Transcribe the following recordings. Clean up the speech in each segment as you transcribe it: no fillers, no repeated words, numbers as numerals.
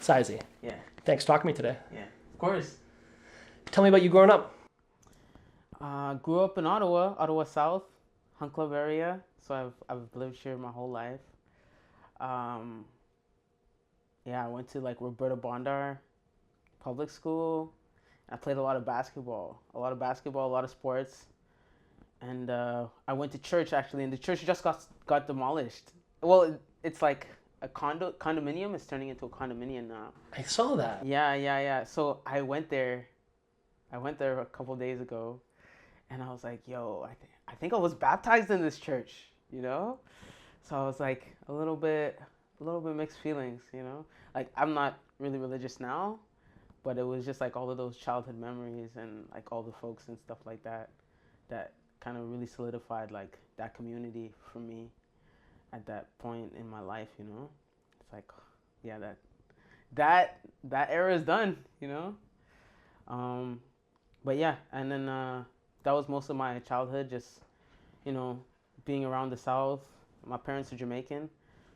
Seiizi. Yeah. Thanks for talking to me today. Yeah. Of course. Tell me about you growing up. Grew up in Ottawa, Ottawa South, Hunt Club area. So I've lived here my whole life. Um, yeah, I went to like Roberta Bondar public school. I played a lot of basketball, a lot of sports, and I went to church actually, and the church just got demolished. Well, it's like a condominium is turning into a condominium now. I saw that. Yeah. So I went there a couple days ago, and I was like, yo, I think I was baptized in this church, you know? So I was like a little bit mixed feelings, you know? Like I'm not really religious now, but it was just like all of those childhood memories and like all the folks and stuff like that that kind of really solidified like that community for me at that point in my life, you know? It's like, yeah, that era is done, you know? Um, but yeah, and then that was most of my childhood, just you know, being around the South. My parents are Jamaican,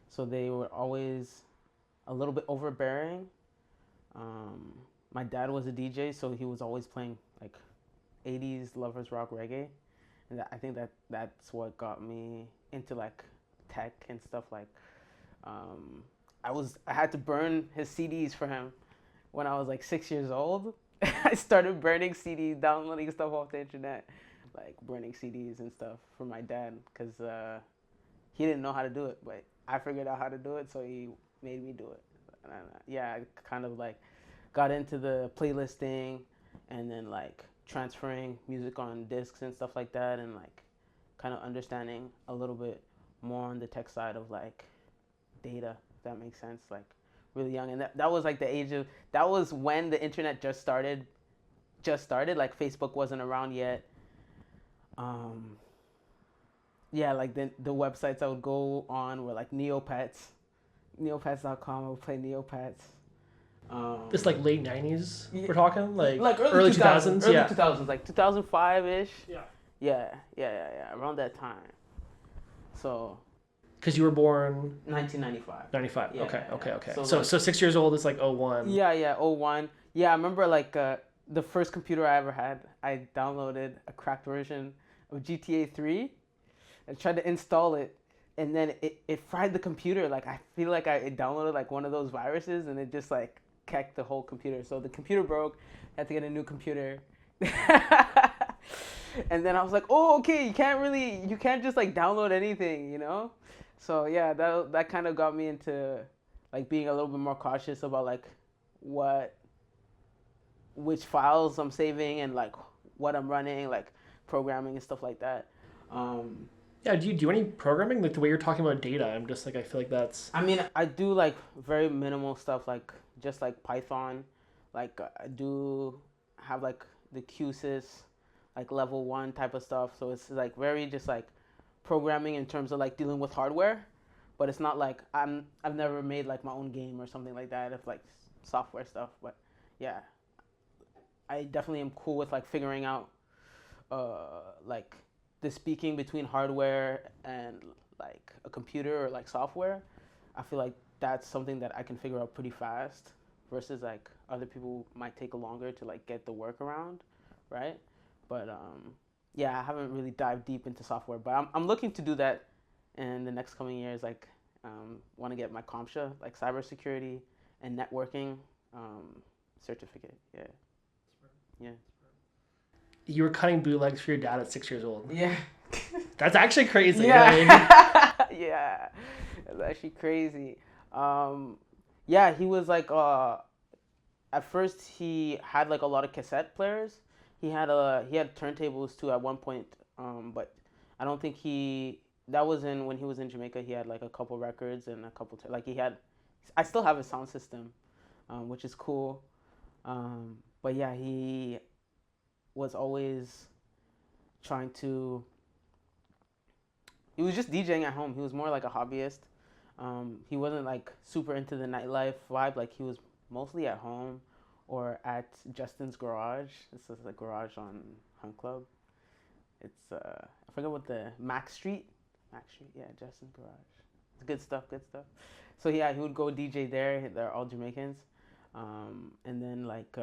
so they were always a little bit overbearing. Um, my dad was a DJ, so he was always playing like 80s lovers rock reggae, and I think that's what got me into like tech and stuff like. Um, I had to burn his CDs for him when I was like 6 years old. I started burning CDs, downloading stuff off the internet, like burning CDs and stuff for my dad because he didn't know how to do it, but I figured out how to do it, so he made me do it. And yeah, I kind of like got into the playlisting and then like transferring music on discs and stuff like that, and like kind of understanding a little bit more on the tech side of like data, if that makes sense. Like really young, and that was like the age of that was when the internet just started, like Facebook wasn't around yet. um yeah, like the websites I would go on were like neopets.com. I would play Neopets. This like late 90s we're talking? Like Early 2000s? early Yeah. 2000s, like 2005-ish. Yeah. Yeah, around that time. So Because you were born 1995. 95. Yeah, Okay. So, So, like, so 6 years old is like 01. yeah, '01. Yeah, I remember like the first computer I ever had, I downloaded a cracked version of GTA 3 and tried to install it, and then it fried the computer. Like I feel like I downloaded like one of those viruses, and it just like kecked the whole computer. So the computer broke. I had to get a new computer. And then I was like, oh, okay, you can't just like download anything, you know? So yeah, that kind of got me into like being a little bit more cautious about like what which files I'm saving and like what I'm running, like programming and stuff like that. Um, Yeah, do you do any programming? Like the way you're talking about data, I'm just like, I feel like that's. I mean, I do like very minimal stuff, like just like Python. Like I do have like the QSys, like level one type of stuff. So it's like very just like programming in terms of like dealing with hardware, but it's not like I've never made like my own game or something like that of like software stuff. But yeah, I definitely am cool with like figuring out like the speaking between hardware and like a computer or like software. I feel like that's something that I can figure out pretty fast versus like other people might take longer to like get the workaround, right? But yeah, I haven't really dived deep into software, but I'm looking to do that in the next coming years. Like, want to get my CompTIA, like cybersecurity and networking certificate. Yeah, yeah. You were cutting bootlegs for your dad at 6 years old. Yeah. That's actually crazy. Yeah. Yeah. It's actually crazy. Yeah, he was like at first he had like a lot of cassette players. He had turntables too at one point. But I don't think that was in when he was in Jamaica. He had like a couple records and a couple like he had. I still have a sound system, which is cool. But yeah, he was always trying to. He was just DJing at home. He was more like a hobbyist. He wasn't like super into the nightlife vibe. Like he was mostly at home or at Justin's garage. This is a garage on Hunt Club. It's I forget what the Mac Street. Mac Street, yeah, Justin's garage. It's good stuff. So yeah, he would go DJ there. They're all Jamaicans. And then like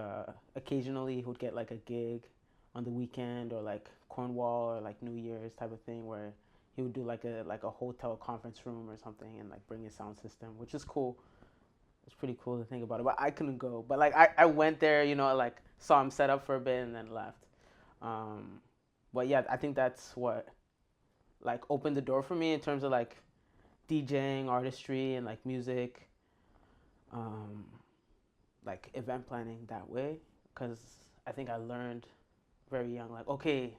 occasionally he would get like a gig on the weekend or like Cornwall or like New Year's type of thing where he would do like a hotel conference room or something and like bring his sound system, which is cool. It's pretty cool to think about it, but I couldn't go. But like I went there, you know, like saw him set up for a bit and then left. Um, but yeah, I think that's what like opened the door for me in terms of like DJing, artistry, and like music, um, like event planning that way. Because I think I learned very young, like okay,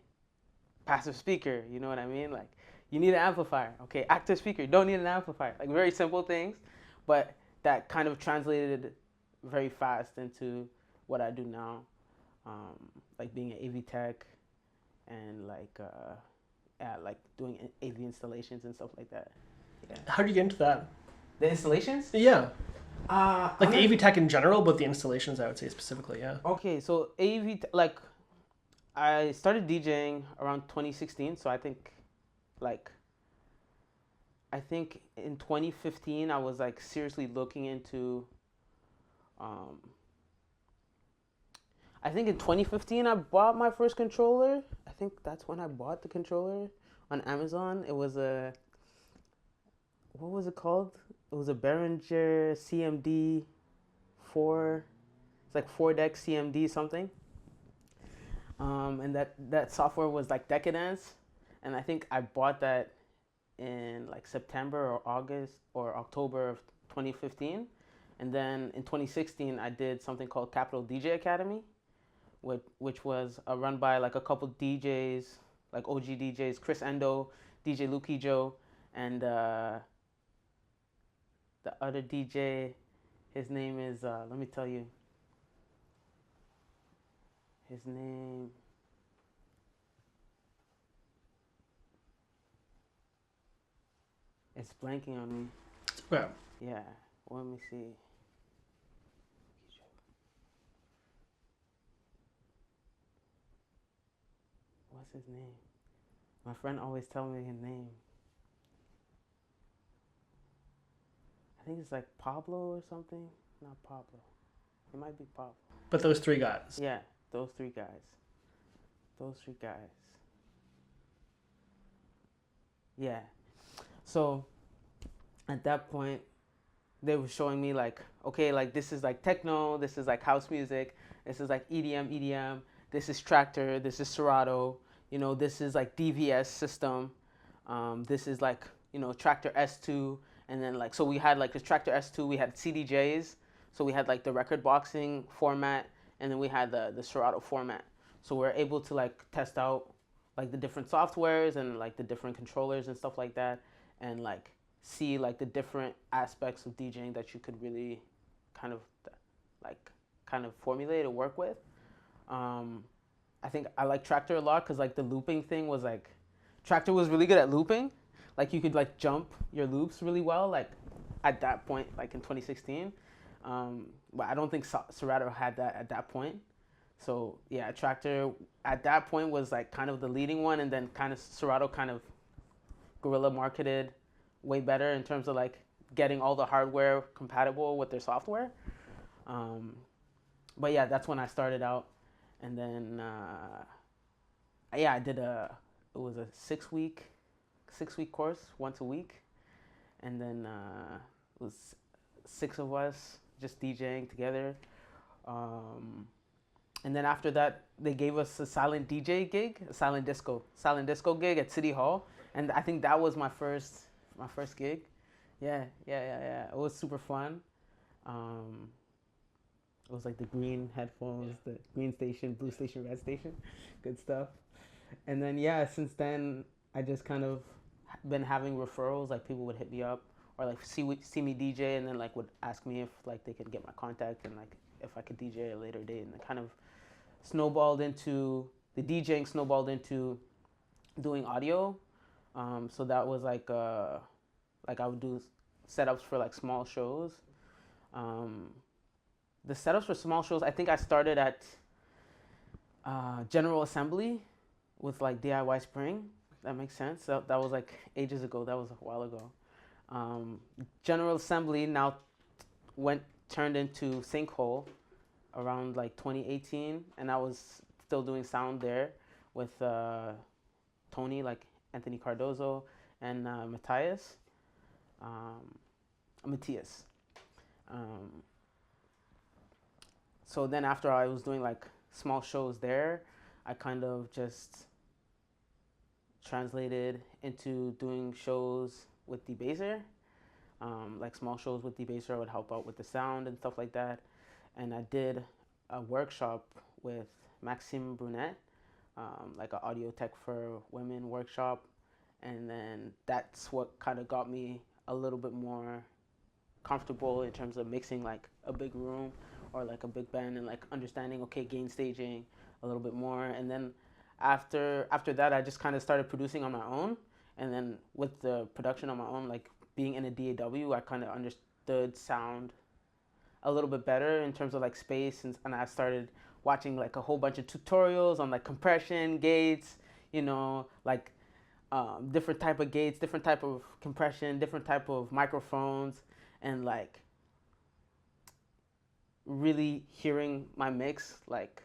passive speaker, you know what I mean? Like you need an amplifier. Okay, active speaker, you don't need an amplifier. Like very simple things, but that kind of translated very fast into what I do now, um, like being an AV tech and like doing AV installations and stuff like that. Yeah. How did you get into that? The installations? Yeah. Like I'm the AV tech in general, but the installations I would say specifically, yeah. okay, so like I started DJing around 2016, so like I think in 2015 I was like seriously looking into um I think in 2015 I bought my first controller. I think that's when I bought the controller on Amazon. It was a what was it called? It was a Behringer CMD 4. It's like 4 deck CMD something. And that software was like Decadence, and I think I bought that in like September or August or October of 2015, and then in 2016 I did something called Capital DJ Academy, which was run by like a couple DJs, like OG DJs, Chris Endo, DJ Lukijo, and the other DJ, his name is let me tell you, his name. It's blanking on me. Yeah. Yeah, let me see. What's his name? My friend always tells me his name. I think it's like Pablo or something. Not Pablo. It might be Pablo. But those three guys. Yeah, those three guys. Those three guys. Yeah. So at that point, they were showing me like, okay, like this is like techno, this is like house music, this is like EDM, this is Tractor, this is Serato, you know, this is like DVS system, this is like, you know, Tractor S2, and then like, so we had like the Tractor S2, we had CDJs, so we had like the record boxing format, and then we had the Serato format. So we're able to like test out like the different softwares and like the different controllers and stuff like that, and like see like the different aspects of DJing that you could really kind of like kind of formulate or work with. I think I like Tractor a lot because like the looping thing was like Tractor was really good at looping. Like you could like jump your loops really well. Like at that point, like in 2016, but I don't think Serato had that at that point. So yeah, Tractor at that point was like kind of the leading one, and then kind of Serato kind of guerrilla marketed way better in terms of like getting all the hardware compatible with their software. But yeah, that's when I started out, and then yeah, I did it was a 6 week course once a week, and then it was 6 of us just DJing together. And then after that, they gave us a silent DJ gig, a silent disco gig at City Hall, and I think that was my first gig. Yeah. It was super fun. It was like the green headphones, the green station, blue station, red station, good stuff. And then yeah, since then I just kind of been having referrals. Like people would hit me up or like see me DJ, and then like would ask me if like they could get my contact and like if I could DJ at a later date, and it kind of snowballed into the DJing snowballed into doing audio. So that was like I would do setups for like small shows. The setups for small shows, I think I started at General Assembly with like DIY Spring. That makes sense. That was like ages ago. That was a while ago. General Assembly now went turned into Sinkhole around like 2018, and I was still doing sound there with Tony, like Anthony Cardozo, and um, Matthias. Um, so then after I was doing like small shows there, I kind of just translated into doing shows with Debaser, like small shows with Debaser. I would help out with the sound and stuff like that. And I did a workshop with Maxime Brunet, like an audio tech for women workshop. And then that's what kind of got me a little bit more comfortable in terms of mixing like a big room or like a big band, and like understanding, okay, gain staging a little bit more. And then after that, I just kind of started producing on my own. And then with the production on my own, like being in a DAW, I kind of understood sound a little bit better in terms of like space, and I started watching like a whole bunch of tutorials on like compression gates, like different type of gates, different type of compression, different type of microphones, and like really hearing my mix. Like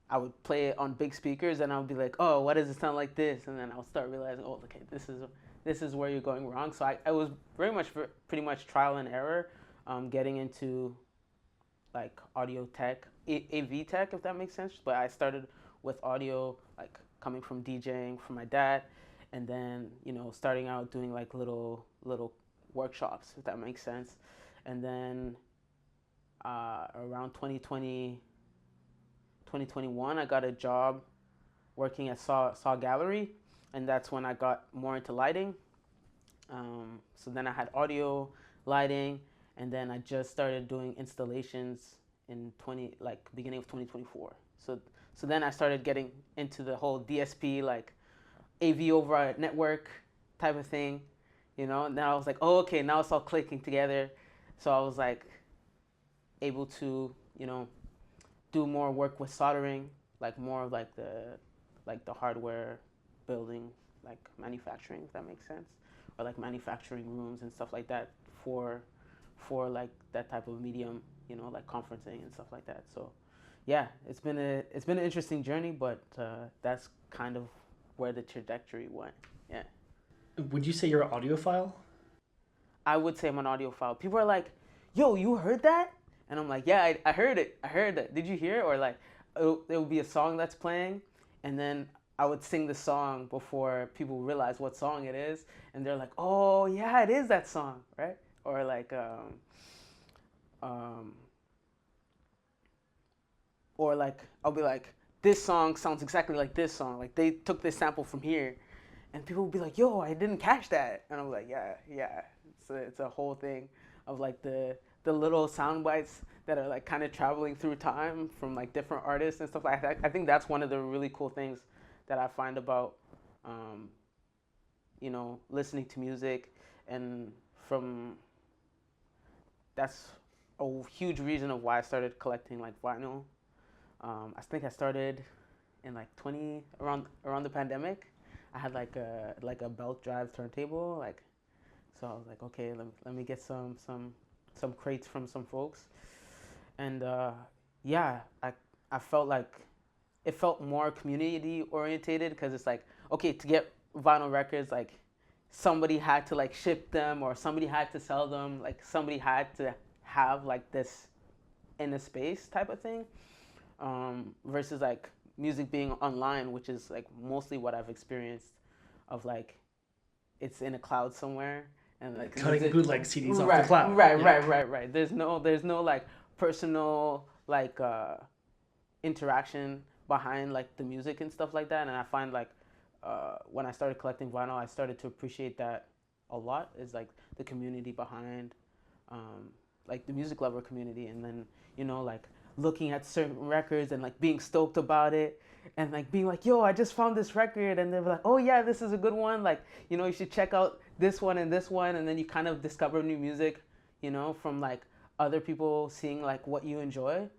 I would play it on big speakers, and I would be like, oh, why does it sound like this? And then I would start realizing, oh, okay, this is where you're going wrong. So I was very much pretty much trial and error, getting into like audio tech, AV tech, if that makes sense. But I started with audio, like coming from DJing from my dad, and then starting out doing like little workshops, if that makes sense. And then around 2020, 2021, I got a job working at Saw Gallery, and that's when I got more into lighting. So then I had audio, lighting, and then I just started doing installations in beginning of 2024. So then I started getting into the whole DSP, like AV over a network type of thing, Now I was like, oh, okay, now it's all clicking together. So I was like able to, do more work with soldering, like more of like the hardware building, like manufacturing, if that makes sense, or like manufacturing rooms and stuff like that for like that type of medium, like conferencing and stuff like that. So yeah, it's been an interesting journey, but that's kind of where the trajectory went. Yeah. Would you say you're an audiophile? I would say I'm an audiophile. People are like, yo, you heard that? And I'm like, yeah, I heard it. I heard that. Did you hear it? Or like, there would be a song that's playing, and then I would sing the song before people realize what song it is, and they're like, oh yeah, it is that song, right? Or like, um, or like I'll be like, this song sounds exactly like this song. Like they took this sample from here, and people will be like, yo, I didn't catch that. And I'm like, yeah. It's a whole thing of like the little sound bites that are like kind of traveling through time from like different artists and stuff like that. I think that's one of the really cool things that I find about, listening to music, and that's a huge reason of why I started collecting like vinyl. I think I started in like around the pandemic. I had like a belt drive turntable, like, so I was like, okay, let me get some crates from some folks, and yeah, I felt like it felt more community orientated, because it's like, okay, to get vinyl records, like somebody had to like ship them, or somebody had to sell them, like somebody had to have like this in a space type of thing, versus like music being online, which is like mostly what I've experienced, of like it's in a cloud somewhere, and like Cutting bootleg CDs right, off the cloud. Right. There's no like personal like interaction behind like the music and stuff like that. And I find like when I started collecting vinyl, I started to appreciate that a lot. Is like the community behind, like the music lover community, and then like looking at certain records and like being stoked about it, and like being like, yo, I just found this record, and they're like, oh yeah, this is a good one, like you should check out this one, and then you kind of discover new music, from like other people seeing like what you enjoy.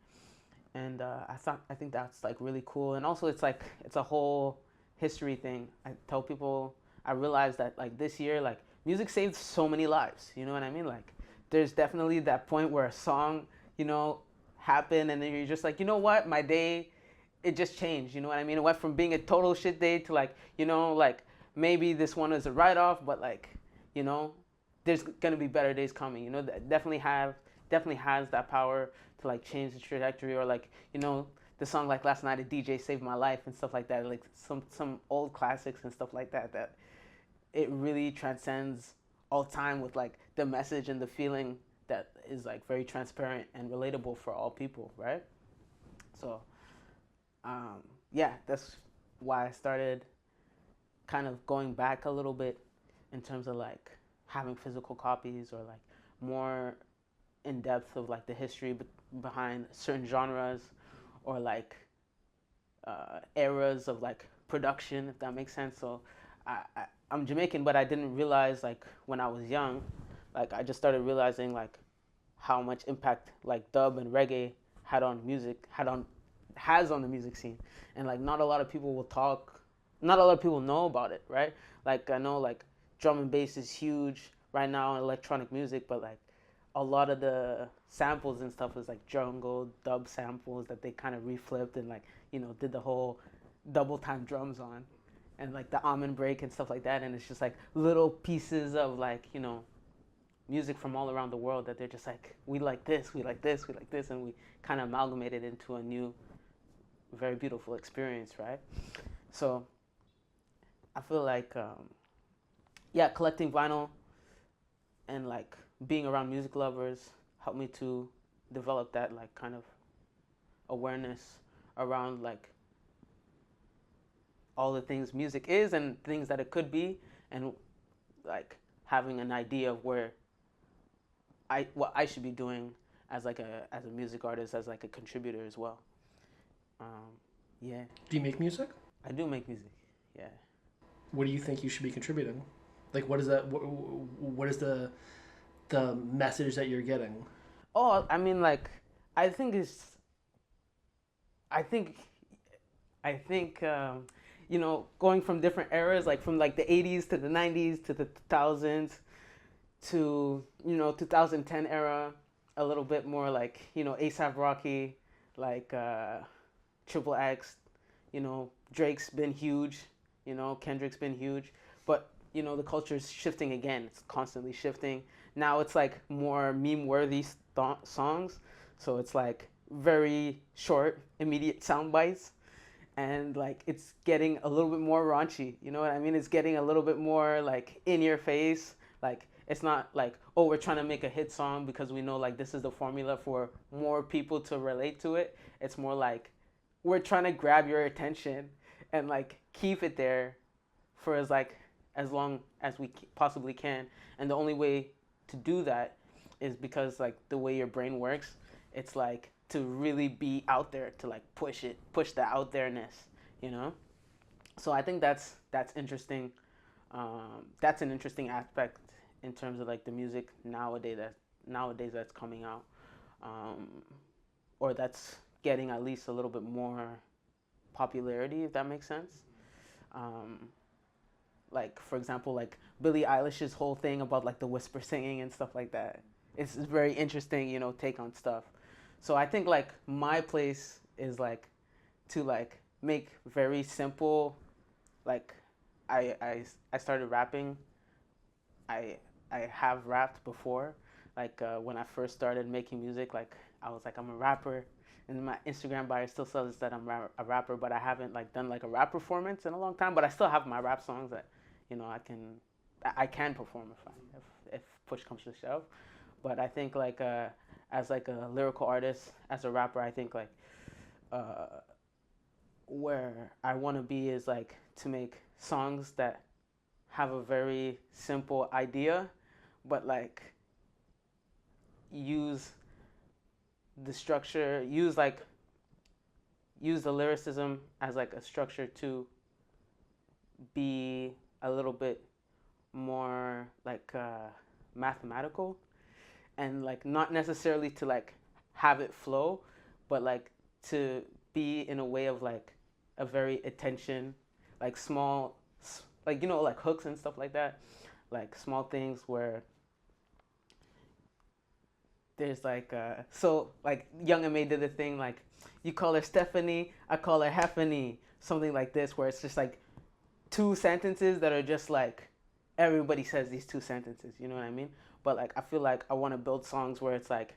And I think that's like really cool. And also it's like it's a whole history thing. I tell people, I realized that like this year, like music saved so many lives, you know what I mean? Like there's definitely that point where a song, happened, and then you're just like, you know what, my day, it just changed. You know what I mean? It went from being a total shit day to like, like maybe this one is a write off, but like, you know, there's gonna be better days coming. That definitely has that power to like change the trajectory, or like, the song like last night, a DJ saved my life and stuff like that. Like some old classics and stuff like that. That it really transcends all time with like the message and the feeling that is like very transparent and relatable for all people, right? So, um, yeah, that's why I started kind of going back a little bit in terms of like having physical copies, or like more in depth of like the history behind certain genres, or like eras of like production, if that makes sense. So I'm Jamaican, but I didn't realize like when I was young, like I just started realizing like how much impact like dub and reggae has on the music scene, and like not a lot of people will talk, not a lot of people know about it, right? Like I know like drum and bass is huge right now in electronic music, but like a lot of the samples and stuff is like jungle dub samples that they kind of reflipped and like did the whole double time drums on, and like the almond break and stuff like that, and it's just like little pieces of like music from all around the world that they're just like, we like this, we like this, we like this, and we kind of amalgamate it into a new, very beautiful experience, right? So I feel like yeah, collecting vinyl and like being around music lovers helped me to develop that like kind of awareness around like all the things music is and things that it could be, and like having an idea of what I should be doing as like a music artist, as like a contributor as well. Um, yeah, Do you make music? I do make music. Yeah. What do you think you should be contributing? Like, what is that? What is the message that you're getting? Oh, I mean, like, I think it's, I think, I think, going from different eras, like from like the '80s to the '90s to the 2000s to 2010 era, a little bit more like ASAP Rocky, like Triple X, Drake's been huge, Kendrick's been huge, but the culture is shifting again. It's constantly shifting. Now it's like more meme worthy songs, so it's like very short, immediate sound bites, and like it's getting a little bit more raunchy. You know what I mean? It's getting a little bit more like in your face. Like it's not like, oh, we're trying to make a hit song because we know like this is the formula for more people to relate to it. It's more like we're trying to grab your attention and like keep it there for as long as we possibly can. And the only way to do that is because like the way your brain works, it's like to really be out there, to like push the out there-ness, you know. So I think that's interesting. That's an interesting aspect in terms of like the music nowadays that's coming out, um, or that's getting at least a little bit more popularity, if that makes sense. Um, like for example, like Billie Eilish's whole thing about like the whisper singing and stuff like that. It's very interesting, take on stuff. So I think like my place is like to like make very simple, like I started rapping. I I have rapped before, like when I first started making music. Like I was like, I'm a rapper, and my Instagram bio still says that a rapper, but I haven't like done like a rap performance in a long time. But I still have my rap songs that I can perform if push comes to shove. But I think like as like a lyrical artist, as a rapper, I think like uh, where I want to be is like to make songs that have a very simple idea, but like use the structure, use the lyricism as like a structure to be a little bit more like mathematical, and like not necessarily to like have it flow, but like to be in a way of like a very attention, like small, like like hooks and stuff like that, like small things where there's like so like Young and May did a thing like you call her Stephanie, I call her Heffany, something like this, where it's just like two sentences that are just like everybody says these two sentences, you know what I mean? But like I feel like I want to build songs where it's like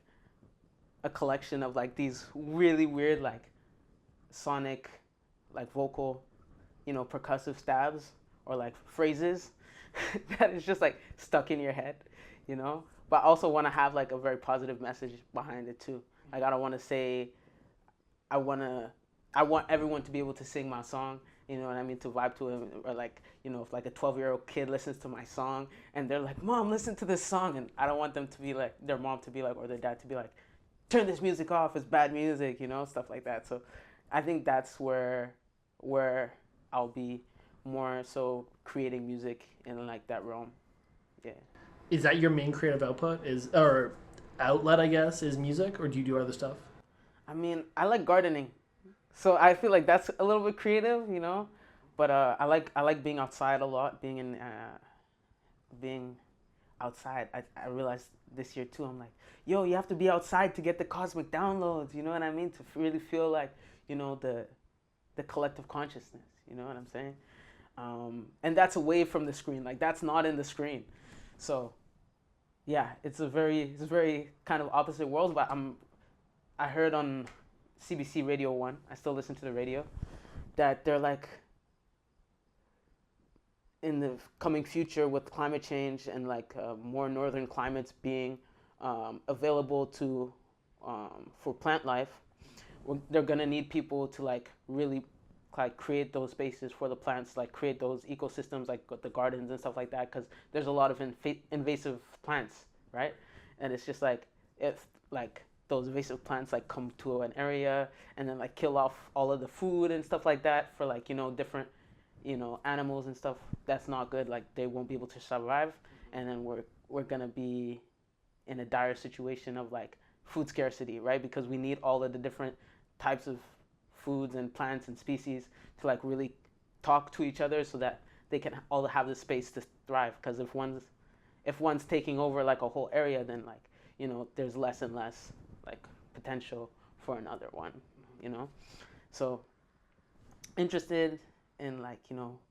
a collection of like these really weird like sonic like vocal, percussive stabs or like phrases that is just like stuck in your head, you know? But I also want to have like a very positive message behind it too. Like I don't want to say I want to I want everyone to be able to sing my song, you know what I mean, to vibe to it, or like, if like a 12-year-old kid listens to my song and they're like, "Mom, listen to this song." And I don't want them to be like their mom to be like or their dad to be like, "Turn this music off, it's bad music," stuff like that. So I think that's where I'll be more so creating music in like that realm. Yeah. Is that your main creative output? Or outlet, I guess, is music, or do you do other stuff? I mean, I like gardening, so I feel like that's a little bit creative, But I like being outside a lot, being outside. I realized this year too. I'm like, yo, you have to be outside to get the cosmic downloads. You know what I mean? To really feel like the collective consciousness. You know what I'm saying? And that's away from the screen. Like that's not in the screen. So yeah, it's a very kind of opposite worlds. But I heard on CBC Radio 1, I still listen to the radio, that they're like, in the coming future with climate change and like more northern climates being available to for plant life, they're gonna need people to like really like create those spaces for the plants, like create those ecosystems, like the gardens and stuff like that, because there's a lot of invasive plants, right? And it's just like if like those invasive plants like come to an area and then like kill off all of the food and stuff like that for like different animals and stuff, that's not good. Like they won't be able to survive, and then we're gonna be in a dire situation of like food scarcity, right? Because we need all of the different types of foods and plants and species to like really talk to each other so that they can all have the space to thrive. Because if one's taking over like a whole area, then like there's less and less like potential for another one, so interested in like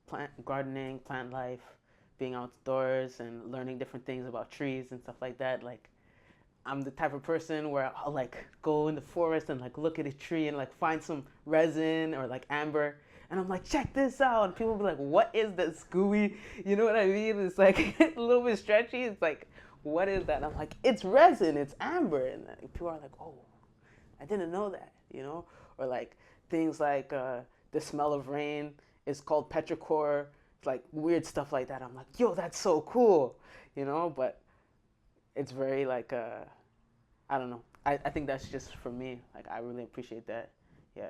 plant gardening, plant life, being outdoors and learning different things about trees and stuff like that. Like I'm the type of person where I'll like go in the forest and like look at a tree and like find some resin or like amber, and I'm like, check this out, and people will be like, what is that, Scooby? You know what I mean? It's like a little bit stretchy. It's like, what is that? And I'm like, it's resin, it's amber. And people are like, oh, I didn't know that, or like things like the smell of rain is called petrichor. It's like weird stuff like that. I'm like, yo, that's so cool, but it's very like I don't know. I think that's just for me. Like I really appreciate that. Yeah.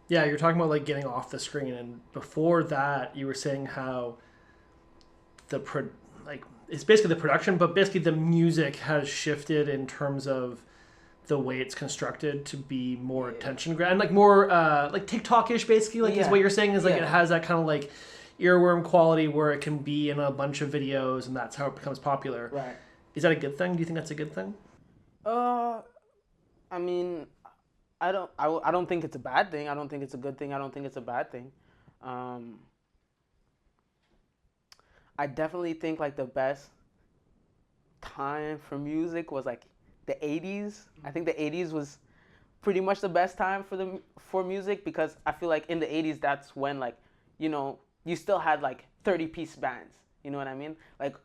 Yeah, you're talking about like getting off the screen, and before that, you were saying how like it's basically the production, but basically the music has shifted in terms of the way it's constructed to be more attention grab, like more like TikTok-ish, basically. Like is what you're saying is like it has that kind of like earworm quality where it can be in a bunch of videos, and that's how it becomes popular. Right. Is that a good thing? Do you think that's a good thing? I mean, I don't think it's a bad thing. I don't think it's a good thing. I don't think it's a bad thing. I definitely think like the best time for music was like the 80s. I think the 80s was pretty much the best time for music, because I feel like in the 80s that's when like you still had like 30-piece bands. You know what I mean? Like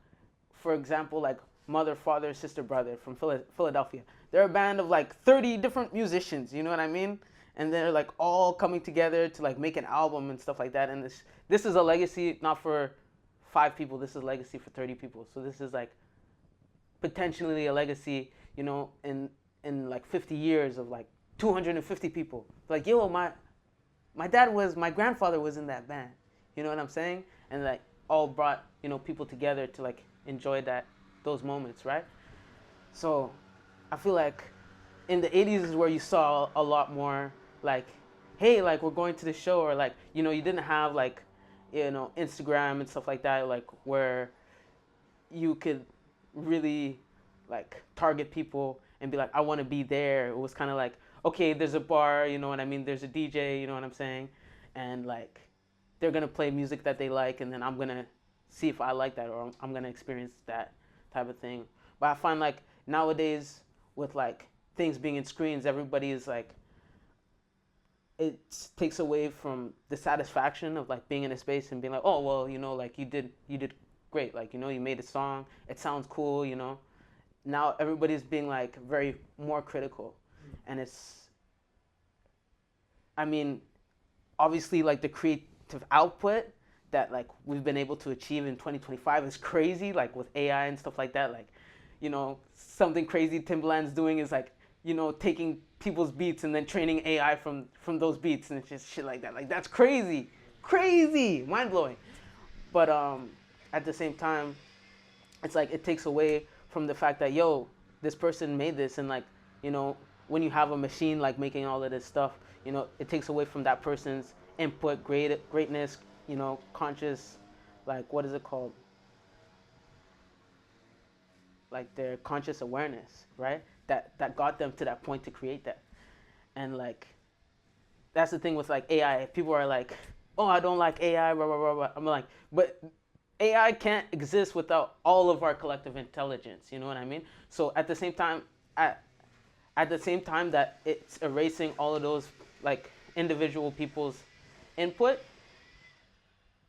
for example, like Mother, Father, Sister, Brother from Philadelphia. They're a band of like 30 different musicians, you know what I mean? And they're like all coming together to like make an album and stuff like that. And this is a legacy not for 5 people, this is a legacy for 30 people. So this is like potentially a legacy, in like 50 years of like 250 people. Like, yo, my grandfather was in that band. You know what I'm saying? And like all brought, people together to like enjoy those moments, right? So I feel like in the 80s is where you saw a lot more like, hey, like we're going to the show, or like, you didn't have like, Instagram and stuff like that, like where you could really like target people and be like, I want to be there. It was kind of like, okay, there's a bar, you know what I mean? There's a DJ, you know what I'm saying? And like, they're gonna play music that they like, and then I'm gonna see if I like that, or I'm gonna experience that type of thing. But I find like nowadays with like things being in screens, everybody is like, it takes away from the satisfaction of like being in a space and being like, oh well, you know, like you did great, like, you know, you made a song, it sounds cool, you know. Now everybody's being like very more critical, and it's, I mean, obviously like the creative output that like we've been able to achieve in 2025 is crazy, like with AI and stuff like that. Like, you know, something crazy Timbaland's doing is like, you know, taking people's beats and then training AI from those beats, and it's just shit like that. Like, that's crazy, mind blowing. But at the same time, it's like it takes away from the fact that, yo, this person made this, and like, you know, when you have a machine like making all of this stuff, you know, it takes away from that person's input, greatness, you know, conscious, like, what is it called? Like their conscious awareness, right? That got them to that point to create that. And like, that's the thing with like AI. People are like, oh, I don't like AI, blah, blah, blah, blah. I'm like, but AI can't exist without all of our collective intelligence, you know what I mean? So at the same time, at the same time that it's erasing all of those like individual people's input,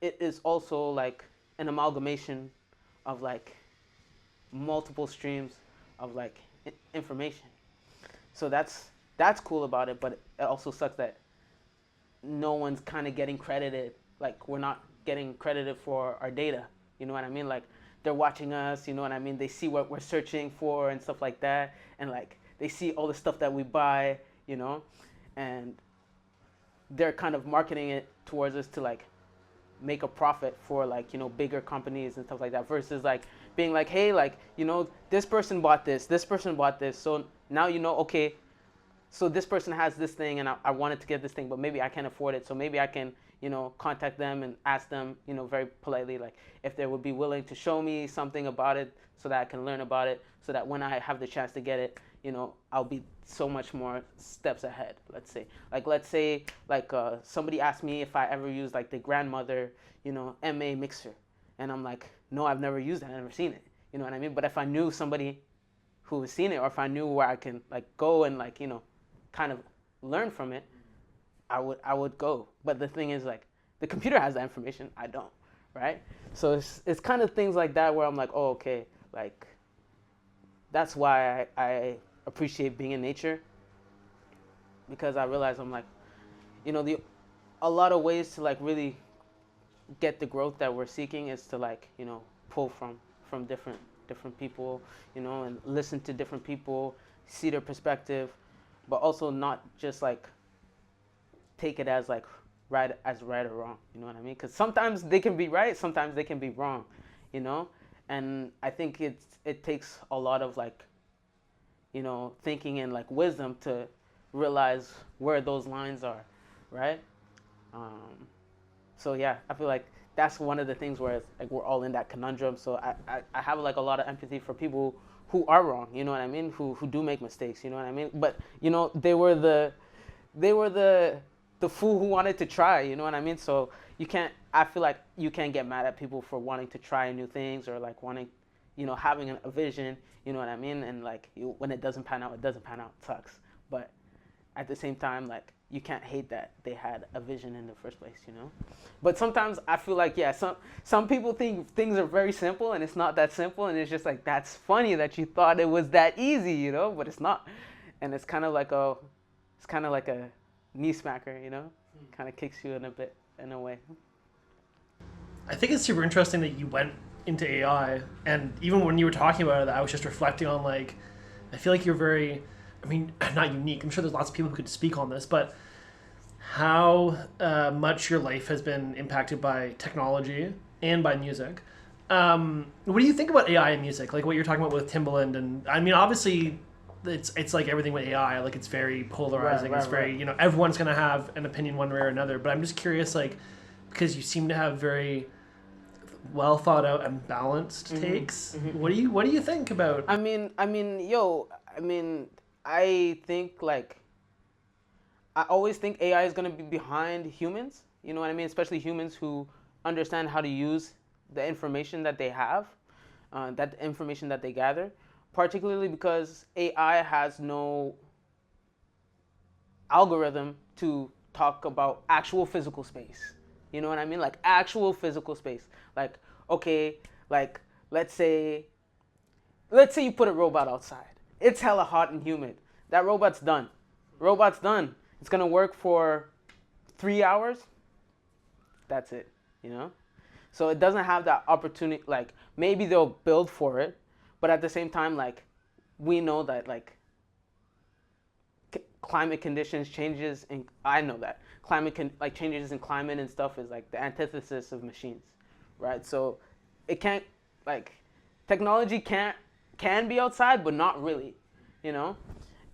it is also like an amalgamation of like multiple streams of like information. So that's cool about it, but it also sucks that no one's kind of getting credited. Like, we're not getting credited for our data, you know what I mean? Like, they're watching us, you know what I mean? They see what we're searching for and stuff like that, and like they see all the stuff that we buy, you know, and they're kind of marketing it towards us to like make a profit for like, you know, bigger companies and stuff like that, versus like being like, hey, like, you know, this person bought this, so now, you know, okay, so this person has this thing, and I wanted to get this thing, but maybe I can't afford it, so maybe I can, you know, contact them and ask them, you know, very politely, like, if they would be willing to show me something about it so that I can learn about it, so that when I have the chance to get it, you know, I'll be so much more steps ahead. Let's say somebody asked me if I ever used like the grandmother, you know, MA mixer, and I'm like, no, I've never used it, I've never seen it, you know what I mean? But if I knew somebody who has seen it, or if I knew where I can like go and like, you know, kind of learn from it, I would go. But the thing is, like, the computer has that information, I don't, right? So it's kind of things like that where I'm like, oh, okay, like, that's why I appreciate being in nature, because I realize I'm like, you know, a lot of ways to like really get the growth that we're seeking is to like, you know, pull from different people, you know, and listen to different people, see their perspective, but also not just like take it as like right or wrong, you know what I mean? Because sometimes they can be right, sometimes they can be wrong, you know. And I think it takes a lot of like, you know, thinking and like wisdom to realize where those lines are, right? So yeah, I feel like that's one of the things where it's like we're all in that conundrum. So I have like a lot of empathy for people who are wrong, you know what I mean? Who do make mistakes, you know what I mean? But you know, they were the fool who wanted to try, you know what I mean? So I feel like you can't get mad at people for wanting to try new things, or like wanting, you know, having a vision, you know what I mean? And like, when it doesn't pan out, it sucks. But at the same time, like, you can't hate that they had a vision in the first place, you know? But sometimes I feel like, yeah, some people think things are very simple, and it's not that simple, and it's just like, that's funny that you thought it was that easy, you know? But it's not. And it's kind of like a knee smacker, you know? Kind of kicks you in a way. I think it's super interesting that you went into AI, and even when you were talking about it, I was just reflecting on like, I feel like you're very, I mean, not unique. I'm sure there's lots of people who could speak on this, but how much your life has been impacted by technology and by music. What do you think about AI and music? Like what you're talking about with Timbaland, and I mean, obviously, it's like everything with AI. Like it's very polarizing. Right, it's very, you know, everyone's gonna have an opinion one way or another. But I'm just curious, like, because you seem to have very well thought out and balanced takes. What do you think about? I think like I always think AI is going to be behind humans. You know what I mean? Especially humans who understand how to use the information that they have, that information that they gather. Particularly because AI has no algorithm to talk about actual physical space. You know what I mean? Like actual physical space. Like okay, like let's say you put a robot outside. It's hella hot and humid. That robot's done. Robot's done. It's gonna work for 3 hours. That's it. You know? So it doesn't have that opportunity. Like maybe they'll build for it, but at the same time, like we know that like climate conditions changes, and I know that like changes in climate and stuff is like the antithesis of machines, right? So it can't like technology can be outside, but not really, you know.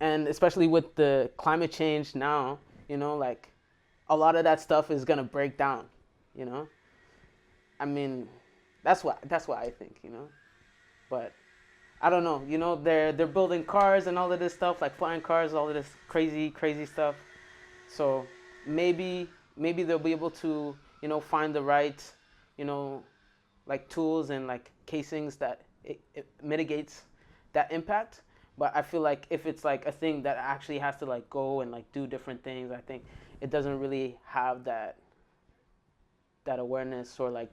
And especially with the climate change now, you know, like a lot of that stuff is gonna break down, you know. I mean, that's what I think, you know. But I don't know, you know, they're building cars and all of this stuff, like flying cars, all of this crazy stuff. So maybe they'll be able to, you know, find the right, you know, like tools and like casings that it mitigates that impact. But I feel like if it's like a thing that actually has to like go and like do different things, I think it doesn't really have that awareness or like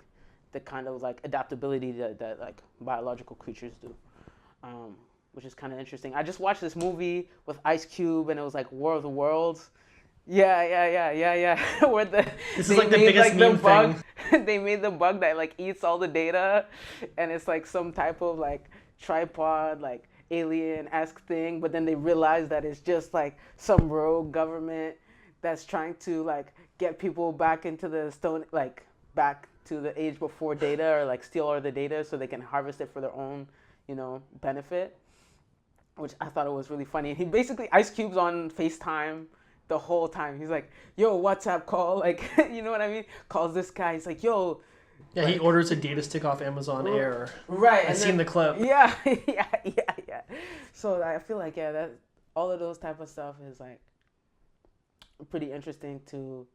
the kind of like adaptability that like biological creatures do. Which is kind of interesting. I just watched this movie with Ice Cube, and it was like War of the Worlds. Yeah. Where This is like the biggest meme bug, thing. they made the bug that like eats all the data, and it's like some type of like tripod, like alien-esque thing. But then they realize that it's just like some rogue government that's trying to like get people back into the stone, like back to the age before data, or like steal all the data so they can harvest it for their own, you know, benefit, which I thought it was really funny. He basically, Ice Cube's on FaceTime the whole time. He's like, yo, WhatsApp call, like, you know what I mean? Calls this guy. He's like, yo. Yeah, like, he orders a data stick off Amazon Air. Right. I've seen the clip. Yeah. So I feel like, yeah, that all of those type of stuff is like pretty interesting to,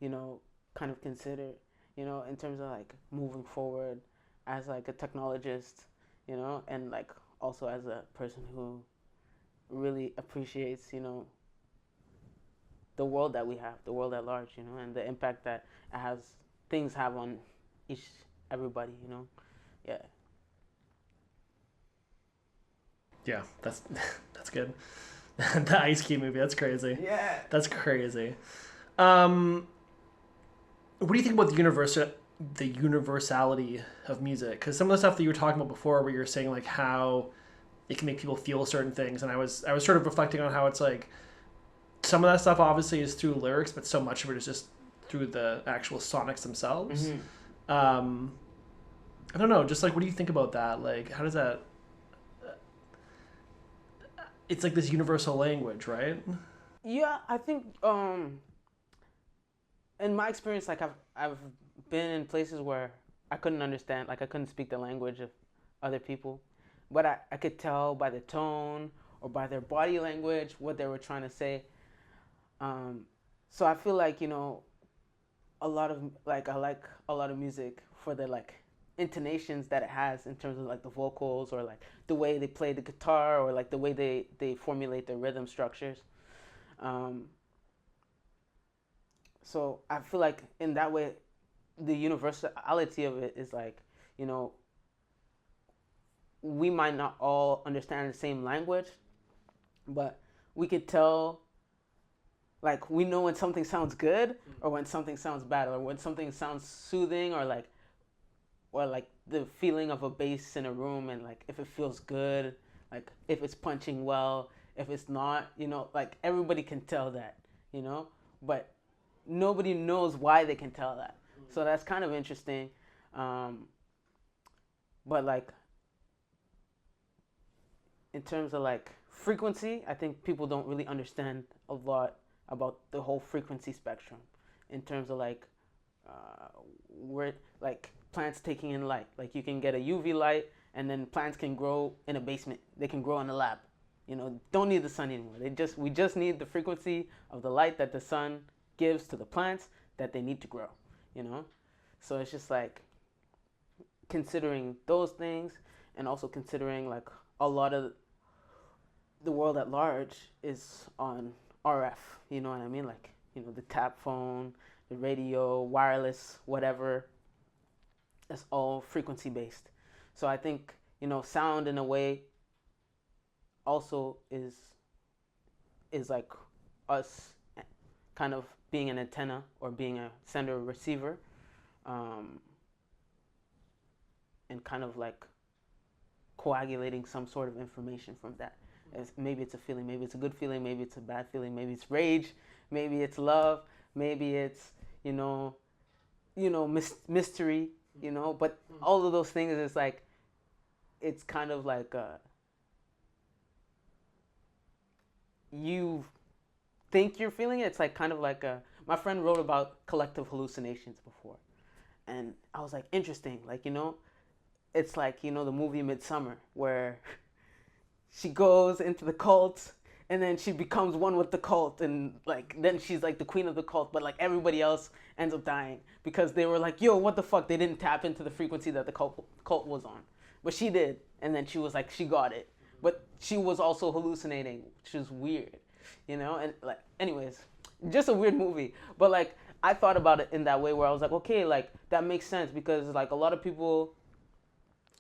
you know, kind of consider, you know, in terms of like moving forward as like a technologist, you know, and like also as a person who really appreciates, you know, the world that we have, the world at large, you know, and the impact that it has, things have on everybody, you know. Yeah, that's good. The Ice Cube movie, that's crazy. Yeah. That's crazy. What do you think about the universality of music? Because some of the stuff that you were talking about before, where you're saying like how it can make people feel certain things, and I was sort of reflecting on how it's like some of that stuff obviously is through lyrics, but so much of it is just through the actual sonics themselves. I don't know, just like what do you think about that? Like, how does that? It's like this universal language, right? Yeah, I think in my experience, like I've been in places where I couldn't understand, like I couldn't speak the language of other people, but I could tell by the tone or by their body language what they were trying to say. So I feel like, you know, I like a lot of music for the like intonations that it has in terms of like the vocals or like the way they play the guitar or like the way they formulate their rhythm structures. So I feel like in that way, the universality of it is like, you know, we might not all understand the same language, but we could tell, like we know when something sounds good or when something sounds bad, or when something sounds soothing, or like the feeling of a bass in a room, and like if it feels good, like if it's punching well, if it's not, you know, like everybody can tell that, you know, but nobody knows why they can tell that. So that's kind of interesting. But like in terms of like frequency, I think people don't really understand a lot about the whole frequency spectrum in terms of like where like plants taking in light. Like you can get a UV light, and then plants can grow in a basement. They can grow in a lab. Don't need the sun anymore. We just need the frequency of the light that the sun gives to the plants that they need to grow. So it's just like considering those things, and also considering like a lot of the world at large is on RF. You know what I mean? Like the tap phone, the radio, wireless, whatever. It's all frequency based. So I think sound in a way also is like us kind of being an antenna or being a sender or receiver, and kind of like coagulating some sort of information from that. Maybe it's a feeling, maybe it's a good feeling, maybe it's a bad feeling, maybe it's rage, maybe it's love, maybe it's mystery, but all of those things is like, it's kind of like you think you're feeling it. It's like kind of like my friend wrote about collective hallucinations before, and I was like, interesting, like it's like the movie Midsummer, where she goes into the cult and then she becomes one with the cult, and like then she's like the queen of the cult, but like everybody else ends up dying because they were like, yo, what the fuck, they didn't tap into the frequency that the cult was on, but she did, and then she was like, she got it, but she was also hallucinating, which is weird, and like, anyways, just a weird movie. But like I thought about it in that way, where I was like, okay, like that makes sense, because like a lot of people,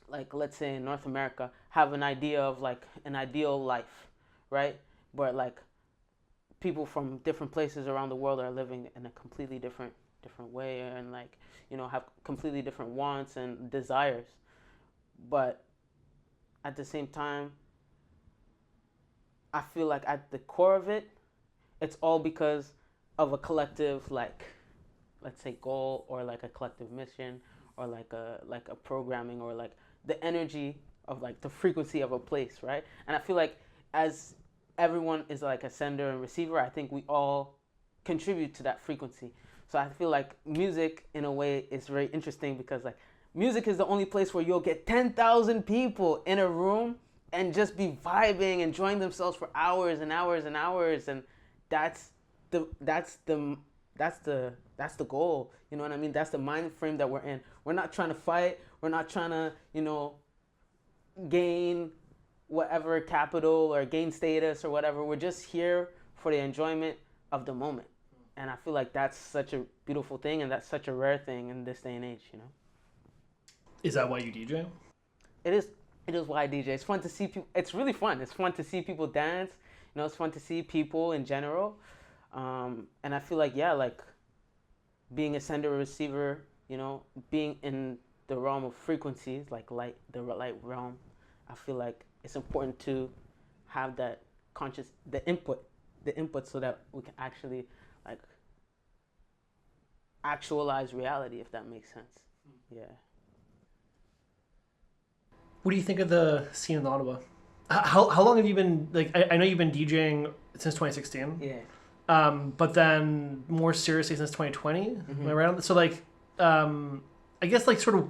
like let's say in North America, have an idea of like an ideal life, right? But like people from different places around the world are living in a completely different way, and like have completely different wants and desires. But at the same time, I feel like at the core of it, it's all because of a collective, like, let's say goal, or like a collective mission, or like a programming, or like the energy of like the frequency of a place, right? And I feel like as everyone is like a sender and receiver, I think we all contribute to that frequency. So I feel like music in a way is very interesting, because like music is the only place where you'll get 10,000 people in a room and just be vibing, enjoying themselves for hours and hours and hours, and that's the goal. You know what I mean? That's the mind frame that we're in. We're not trying to fight. We're not trying to, gain whatever capital or gain status or whatever. We're just here for the enjoyment of the moment. And I feel like that's such a beautiful thing, and that's such a rare thing in this day and age, Is that why you DJ? It is why I DJ. It's fun to see people. It's really fun. It's fun to see people dance. It's fun to see people in general. And I feel like, yeah, like being a sender or receiver, being in the realm of frequencies, like light, the light realm, I feel like it's important to have that the input, so that we can actually like actualize reality, if that makes sense. Yeah. What do you think of the scene in Ottawa? How long have you been, like, I know you've been DJing since 2016. Yeah. But then more seriously since 2020. Mm-hmm. Am I right on that? So like, I guess like sort of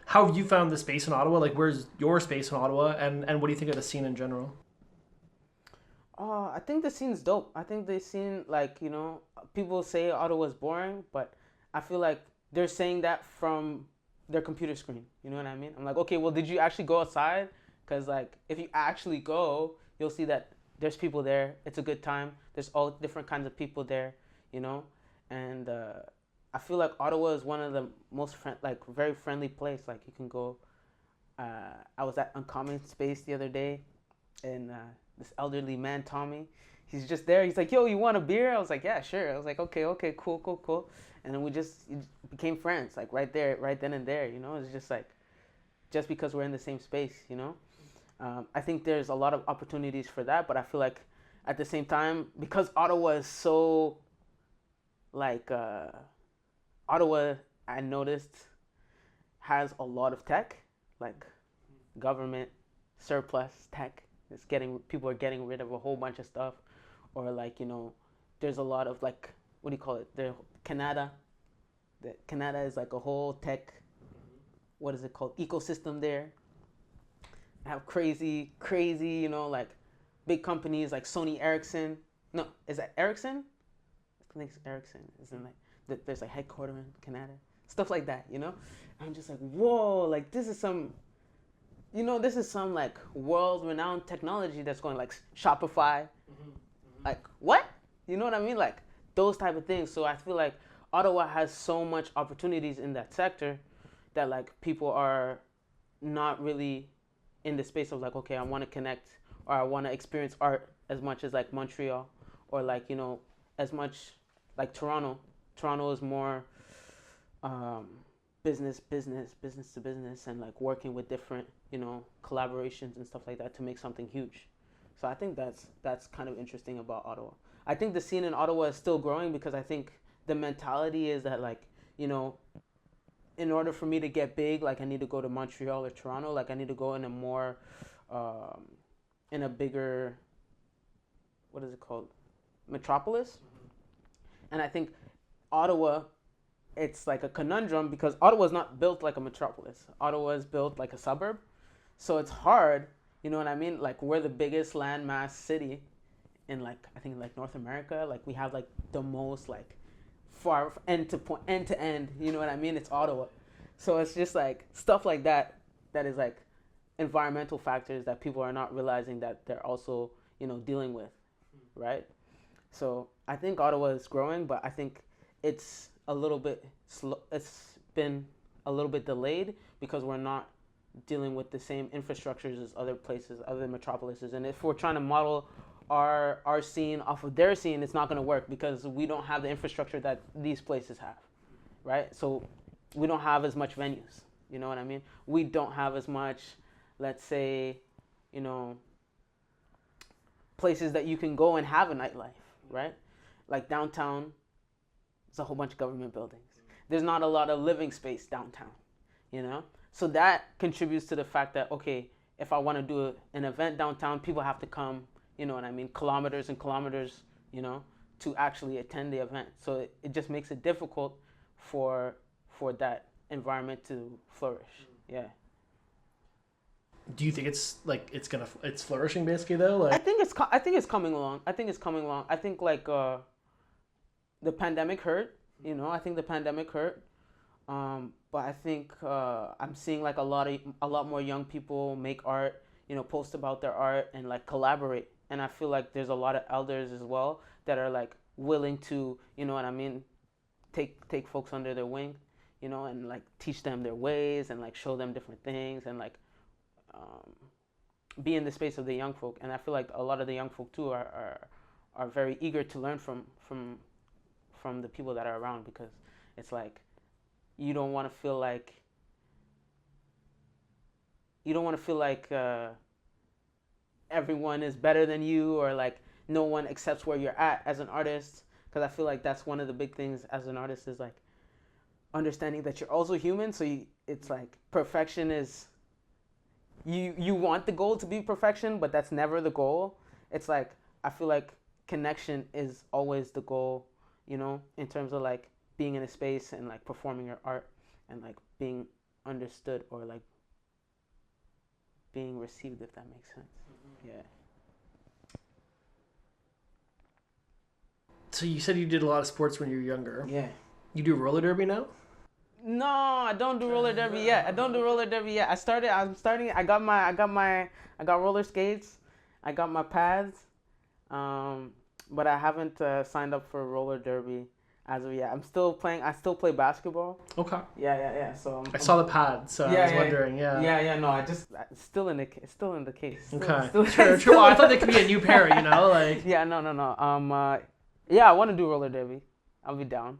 how have you found the space in Ottawa? Like, where's your space in Ottawa, and what do you think of the scene in general? I think the scene's dope. I think the scene, like, people say Ottawa's boring, but I feel like they're saying that from their computer screen. You know what I mean? I'm like, okay, well, did you actually go outside? Because like, if you actually go, you'll see that there's people there. It's a good time. There's all different kinds of people there, and I feel like Ottawa is one of the most very friendly place. Like you can go. I was at Uncommon Space the other day, and this elderly man, Tommy, he's just there. He's like, yo, you want a beer? I was like, yeah, sure. I was like, okay, cool. And then we just became friends, like right there, right then and there. It's just like, just because we're in the same space, I think there's a lot of opportunities for that, but I feel like at the same time, because Ottawa is so, like, Ottawa, I noticed, has a lot of tech, like government surplus tech. People are getting rid of a whole bunch of stuff, or like, there's a lot of like, what do you call it? Canada is like a whole tech what is it called, ecosystem there. Have crazy, crazy, like big companies like Sony Ericsson. No, is that Ericsson? I think it's Ericsson. Isn't like there's like headquarters in Canada, stuff like that. I'm just like, whoa, like this is some like world-renowned technology that's going like Shopify. Like what? You know what I mean? Like those type of things. So I feel like Ottawa has so much opportunities in that sector that like people are not really in the space of like, okay, I want to connect or I want to experience art as much as like Montreal or like, as much like Toronto. Toronto is more business to business and like working with different, collaborations and stuff like that to make something huge. So I think that's kind of interesting about Ottawa. I think the scene in Ottawa is still growing because I think the mentality is that like, in order for me to get big, like I need to go to Montreal or Toronto. Like I need to go in a more, in a bigger, what is it called, metropolis. And I think Ottawa, it's like a conundrum because Ottawa is not built like a metropolis. Ottawa is built like a suburb. So it's hard, you know what I mean? Like we're the biggest landmass city in like, I think like North America. Like we have like the most like far end to end, you know what I mean? It's Ottawa. So it's just like stuff like that is like environmental factors that people are not realizing that they're also, dealing with, right? So I think Ottawa is growing, but I think it's a little bit slow. It's been a little bit delayed because we're not dealing with the same infrastructures as other places, other metropolises. And if we're trying to model our scene off of their scene, it's not going to work because we don't have the infrastructure that these places have, right? So we don't have as much venues, you know what I mean? We don't have as much, let's say, places that you can go and have a nightlife, right? Like downtown, it's a whole bunch of government buildings. There's not a lot of living space downtown, So that contributes to the fact that, okay, if I want to do an event downtown, people have to come, you know what I mean, kilometers and kilometers, to actually attend the event. So it just makes it difficult for that environment to flourish. Yeah. Do you think it's flourishing basically though? Like I think it's coming along. I think like the pandemic hurt. I think the pandemic hurt. But I think I'm seeing like a lot more young people make art, post about their art and like collaborate. And I feel like there's a lot of elders as well that are like willing to, you know what I mean, take folks under their wing, and like teach them their ways and like show them different things and like be in the space of the young folk. And I feel like a lot of the young folk too are very eager to learn from the people that are around, because it's like you don't want to feel like everyone is better than you, or like no one accepts where you're at as an artist. Because I feel like that's one of the big things as an artist is like understanding that you're also human. So it's like perfection is, you want the goal to be perfection, but that's never the goal. It's like I feel like connection is always the goal, in terms of like being in a space and like performing your art and like being understood or like being received, if that makes sense. Yeah. So you said you did a lot of sports when you were younger. Yeah. You do roller derby now? No, I don't do roller derby yet. I got roller skates. I got my pads. But I haven't signed up for roller derby as of yet. I still play basketball. Okay. Yeah. So I saw the pad, so I was wondering. Yeah. No, it's still in the case. Okay. True. Well, I thought there could be a new pair. Like. Yeah. No. Yeah, I want to do roller derby. I'll be down.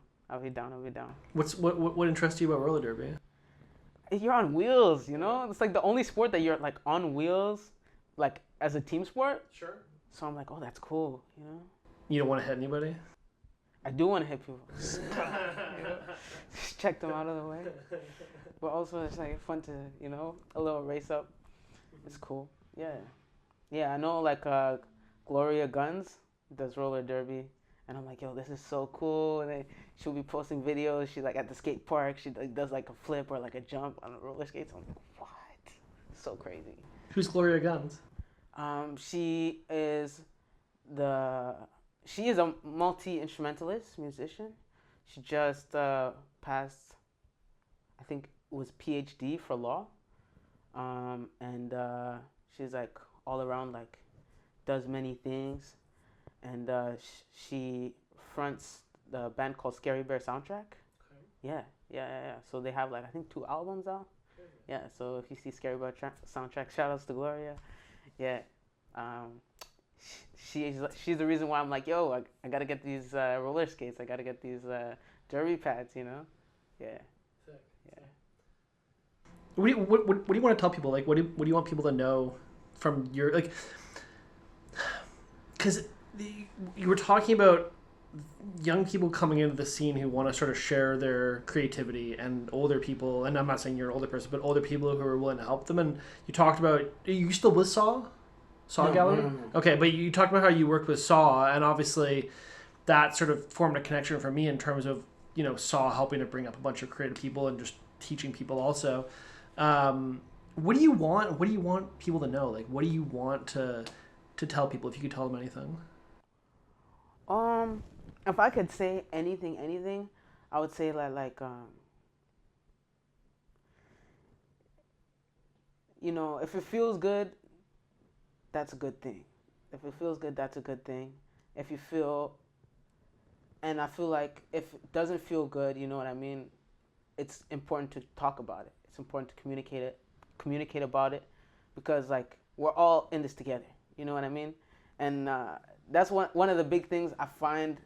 What interests you about roller derby? You're on wheels. It's like the only sport that you're like on wheels, like as a team sport. Sure. So I'm like, oh, that's cool. You don't want to hit anybody? I do want to hit people. Just check them out of the way. But also it's like fun to, a little race up. It's cool. Yeah. Yeah, I know like Gloria Guns does roller derby, And I'm like, yo, this is so cool. And then she'll be posting videos. She's like at the skate park. She like, does like a flip or like a jump on roller skates. I'm like, what? So crazy. Who's Gloria Guns? She is a multi-instrumentalist musician. She just passed, I think it was PhD for law. And she's like all around, like does many things. And she fronts the band called Scary Bear Soundtrack. Okay. Yeah. So they have like I think 2 albums out. Okay. Yeah. So if you see Scary Bear Soundtrack, shout outs to Gloria. Yeah. She's the reason why I'm like, yo, I gotta get these roller skates. I gotta get these derby pads. You know. Yeah. Sick. Yeah. What do you want to tell people? Like, what do you want people to know from your like? Because you were talking about young people coming into the scene who want to sort of share their creativity, and older people, and I'm not saying you're an older person, but older people who are willing to help them. And you talked about, are you still with Saw Gallery? No. Okay, but you talked about how you worked with Saw, and obviously that sort of formed a connection for me in terms of, you know, Saw helping to bring up a bunch of creative people and just teaching people also. What do you want people to know? Like, what do you want to tell people, if you could tell them anything? If I could say anything, I would say you know, if it feels good, that's a good thing. If it feels good, that's a good thing. If you feel, and I feel like if it doesn't feel good, you know what I mean? It's important to talk about it. It's important to communicate about it, because like we're all in this together. You know what I mean? And that's one of the big things I find,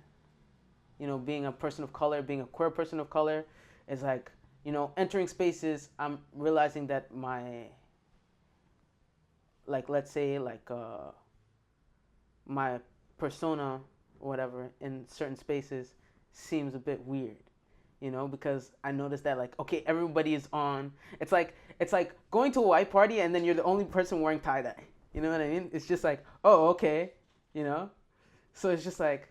you know, being a person of color, being a queer person of color, is like, you know, entering spaces, I'm realizing that my, like, let's say, like, my persona or whatever in certain spaces seems a bit weird, you know, because I noticed that, like, okay, everybody is on. It's like going to a white party and then you're the only person wearing tie-dye. You know what I mean? It's just like, oh, okay, you know? So it's just like,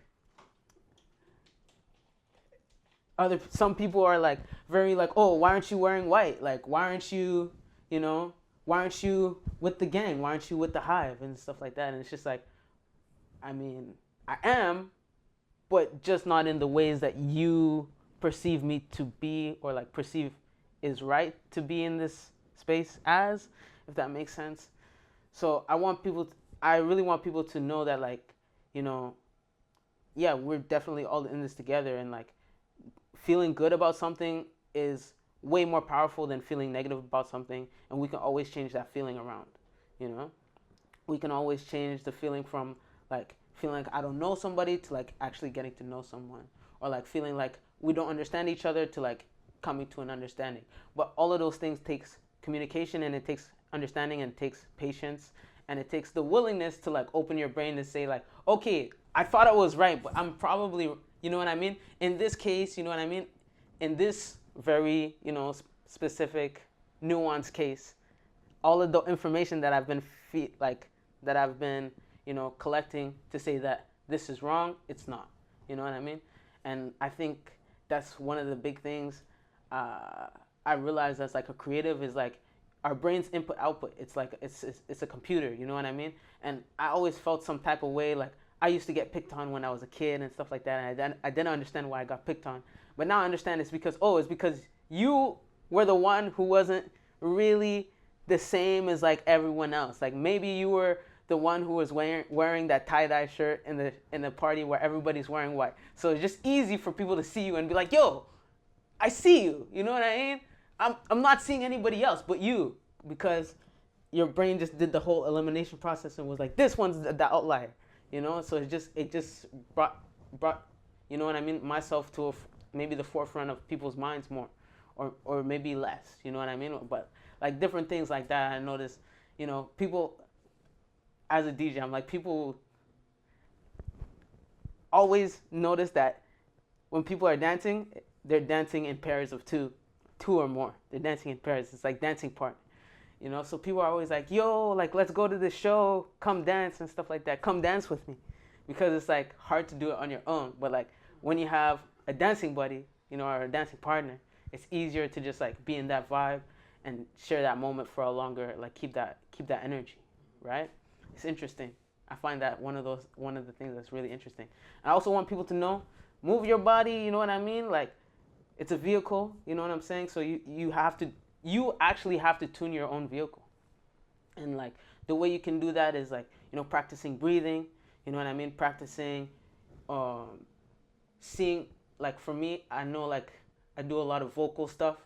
some people are like, very like, oh, why aren't you wearing white? Like, why aren't you, you know, why aren't you with the gang? Why aren't you with the hive and stuff like that? And it's just like, I mean, I am, but just not in the ways that you perceive me to be, or like perceive is right to be in this space as, if that makes sense. So I really want people to know that, like, you know, yeah, we're definitely all in this together, and like feeling good about something is way more powerful than feeling negative about something, and we can always change that feeling around, you know? We can always change the feeling from like feeling like I don't know somebody to like actually getting to know someone, or like feeling like we don't understand each other to like coming to an understanding. But all of those things takes communication, and it takes understanding, and it takes patience, and it takes the willingness to like open your brain to say like, okay, I thought I was right, but I'm probably, you know what I mean? In this case, you know what I mean? In this very, you know, specific, nuanced case, all of the information that I've been you know, collecting to say that this is wrong, it's not. You know what I mean? And I think that's one of the big things I realized as like a creative is like our brain's input output. It's like it's a computer. You know what I mean? And I always felt some type of way. Like I used to get picked on when I was a kid and stuff like that. And I didn't understand why I got picked on. But now I understand it's because you were the one who wasn't really the same as like everyone else. Like maybe you were the one who was wearing that tie-dye shirt in the party where everybody's wearing white. So it's just easy for people to see you and be like, yo, I see you. You know what I mean? I'm not seeing anybody else but you, because your brain just did the whole elimination process and was like, this one's the outlier. You know? So it just brought you know what I mean, myself to maybe the forefront of people's minds more, or maybe less. You know what I mean? But like different things like that, I noticed, you know, people, as a DJ, I'm like, people always notice that when people are dancing, they're dancing in pairs of two or more. They're dancing in pairs. It's like dancing partner, you know? So people are always like, yo, like, let's go to this show, come dance and stuff like that. Come dance with me. because it's like hard to do it on your own. But like when you have a dancing buddy, you know, or a dancing partner, it's easier to just like be in that vibe and share that moment for a longer, like keep that energy, right? It's interesting. I find that one of the things that's really interesting. I also want people to know, move your body, you know what I mean? Like it's a vehicle, you know what I'm saying? So you actually have to tune your own vehicle. And like the way you can do that is like, you know, practicing breathing, you know what I mean? Practicing seeing, like for me, I know like I do a lot of vocal stuff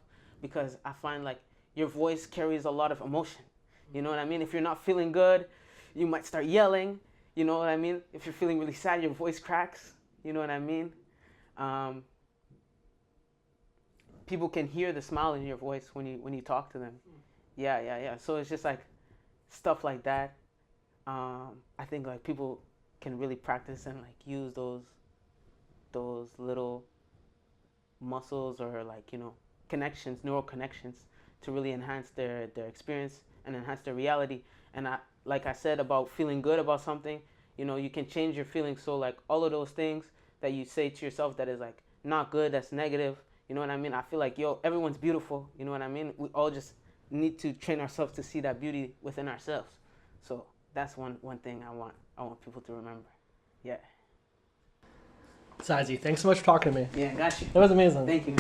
because I find like your voice carries a lot of emotion. You know what I mean? If you're not feeling good, you might start yelling. You know what I mean? If you're feeling really sad, your voice cracks. You know what I mean? People can hear the smile in your voice when you talk to them. Yeah. So it's just like stuff like that. I think like people can really practice and like use those little muscles or like, you know, connections, neural connections to really enhance their experience and enhance their reality. And like I said about feeling good about something, you know, you can change your feelings. So like all of those things that you say to yourself that is like not good, that's negative, you know what I mean? I feel like, yo, everyone's beautiful, you know what I mean? We all just need to train ourselves to see that beauty within ourselves. So that's one thing I want people to remember. Yeah. Seiizi, thanks so much for talking to me. Yeah, got you. That was amazing. Thank you.